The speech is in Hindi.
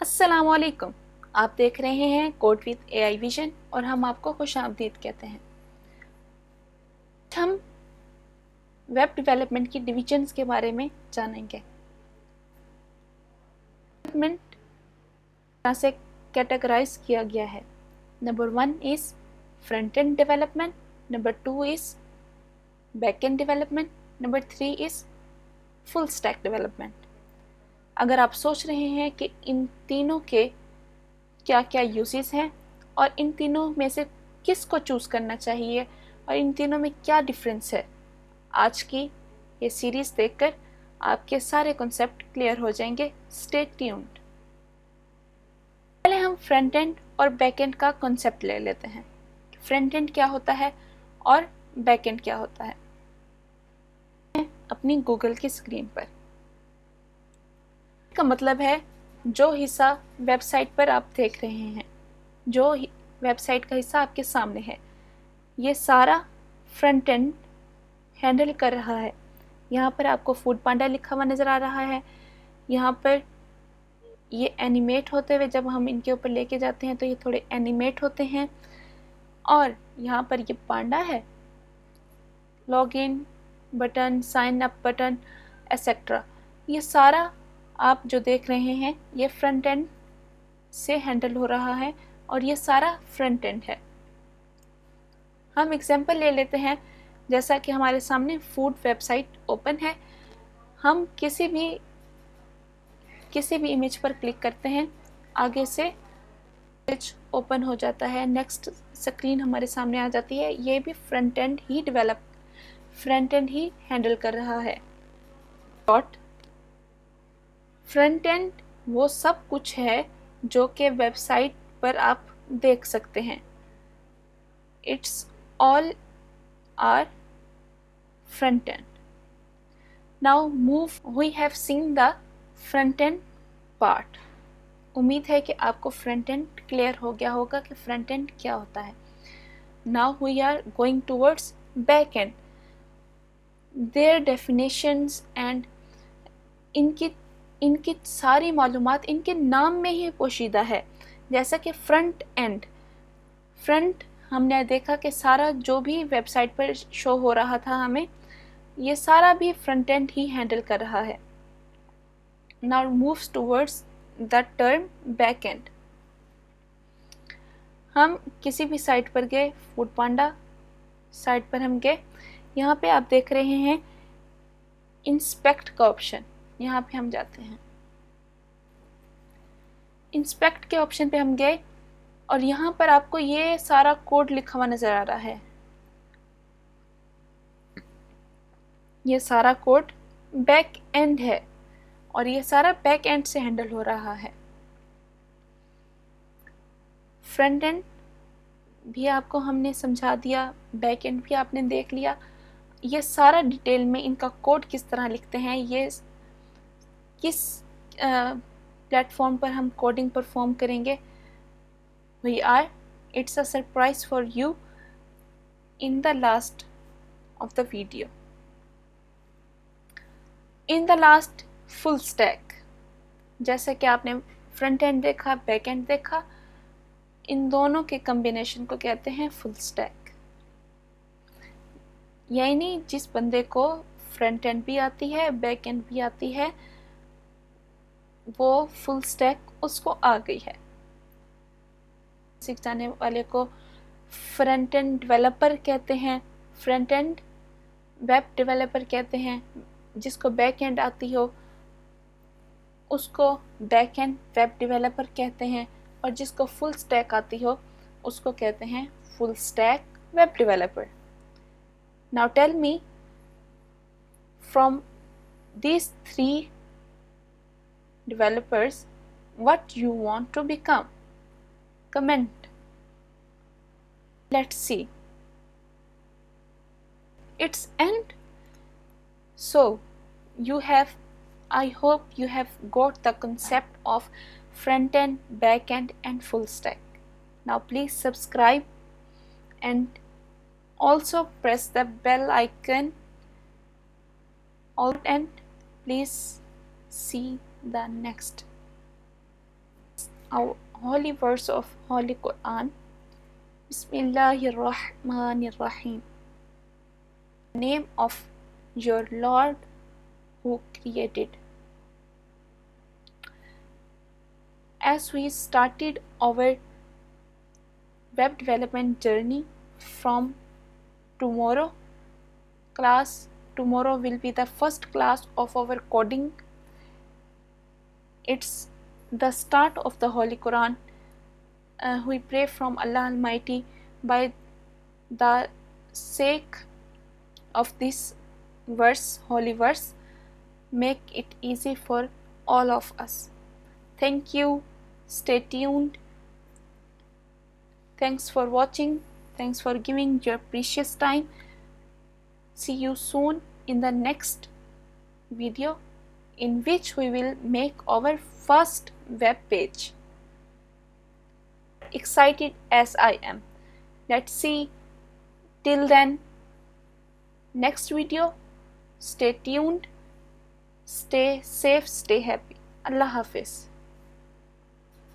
अस्सलामुअलैकुम। आप देख रहे हैं कोड विद एआई विजन और हम आपको खुशामदीद कहते हैं। हम वेब डेवलपमेंट की डिविजन्स के बारे में जानेंगे। डेवलपमेंट तरह से कैटेगराइज किया गया है। Number 1 is front end development, number 2 is back and development, number 3 is full stack development. अगर आप सोच रहे हैं कि इन तीनों के क्या क्या यूजेस हैं और इन तीनों में से किस को चूज़ करना चाहिए और इन तीनों में क्या डिफरेंस है, आज की ये सीरीज़ देखकर आपके सारे कॉन्सेप्ट क्लियर हो जाएंगे। Stay tuned. पहले हम फ्रंट एंड और बैक एंड का कॉन्सेप्ट ले लेते हैं। फ्रंट एंड क्या होता है और बैक एंड क्या होता है। अपनी गूगल की स्क्रीन पर का मतलब है जो हिस्सा वेबसाइट पर आप देख रहे हैं, जो वेबसाइट का हिस्सा आपके सामने है, ये सारा फ्रंट एंड हैंडल कर रहा है। यहाँ पर आपको फूड पांडा लिखा हुआ नज़र आ रहा है। यहाँ पर ये एनिमेट होते हुए जब हम इनके ऊपर लेके जाते हैं तो ये थोड़े एनिमेट होते हैं। और यहाँ पर ये पांडा है, login button, sign up button etcetera, ये सारा आप जो देख रहे हैं ये फ्रंट एंड से हैंडल हो रहा है और ये सारा फ्रंट एंड है। हम एग्जांपल ले लेते हैं। जैसा कि हमारे सामने फूड वेबसाइट ओपन है, हम किसी भी इमेज पर क्लिक करते हैं, आगे से पेज ओपन हो जाता है, नेक्स्ट स्क्रीन हमारे सामने आ जाती है। ये भी फ्रंट एंड ही हैंडल कर रहा है। फ्रंट एंड वो सब कुछ है जो कि वेबसाइट पर आप देख सकते हैं। It's all are front end. Now we have seen the front end part. उम्मीद है कि आपको फ्रंट एंड क्लियर हो गया होगा कि फ्रंट एंड क्या होता है। Now we are going towards back end. Their definitions and इनकी सारी मालूमात इनके नाम में ही पोशीदा है। जैसा कि फ्रंट हमने देखा कि सारा जो भी वेबसाइट पर शो हो रहा था हमें, ये सारा भी फ्रंट एंड ही हैंडल कर रहा है। Now moves towards the term back and. हम किसी भी साइट पर गए, फूड पांडा साइट पर हम गए, यहाँ पे आप देख रहे हैं इंस्पेक्ट का ऑप्शन, यहाँ पे हम जाते हैं। इंस्पेक्ट के ऑप्शन पे हम गए और यहाँ पर आपको ये सारा कोड लिखा हुआ नज़र आ रहा है। ये सारा कोड बैक एंड है और ये सारा बैक एंड से हैंडल हो रहा है। फ्रंट एंड भी आपको हमने समझा दिया, बैक एंड भी आपने देख लिया। ये सारा डिटेल में इनका कोड किस तरह लिखते हैं, ये किस प्लेटफॉर्म पर हम कोडिंग परफॉर्म करेंगे, it's a surprise for you in the last of the video. In the last, full stack. जैसे कि आपने फ्रंट एंड देखा, बैक एंड देखा, इन दोनों के कम्बिनेशन को कहते हैं फुल स्टैक। यानी जिस बंदे को फ्रंट एंड भी आती है, बैक एंड भी आती है, वो फुल स्टैक उसको आ गई है। सीख जाने वाले को फ्रंट एंड डेवलपर कहते हैं, फ्रंट एंड वेब डेवलपर कहते हैं। जिसको बैक एंड आती हो उसको बैक एंड वेब डेवलपर कहते हैं और जिसको फुल स्टैक आती हो उसको कहते हैं full stack web developer. Now tell me, from these three developers, what you want to become? Comment. Let's see. Its end. So I hope you have got the concept of front end, back end and full stack. Now please subscribe and also press the bell icon, and please see the next. our holy verse of Holy Quran. Bismillahir Rahmanir Rahim. Name of your Lord who created. As we started our web development journey from tomorrow class, tomorrow will be the first class of our coding. It's the start of the Holy Quran. We pray from Allah Almighty, by the sake of this verse, holy verse, make it easy for all of us. Thank you. Stay tuned. Thanks for watching. Thanks for giving your precious time. See you soon in the next video, in which we will make our first web page. Excited as I am. Let's see. Till then, next video. Stay tuned. Stay safe. Stay happy. Allah Hafiz.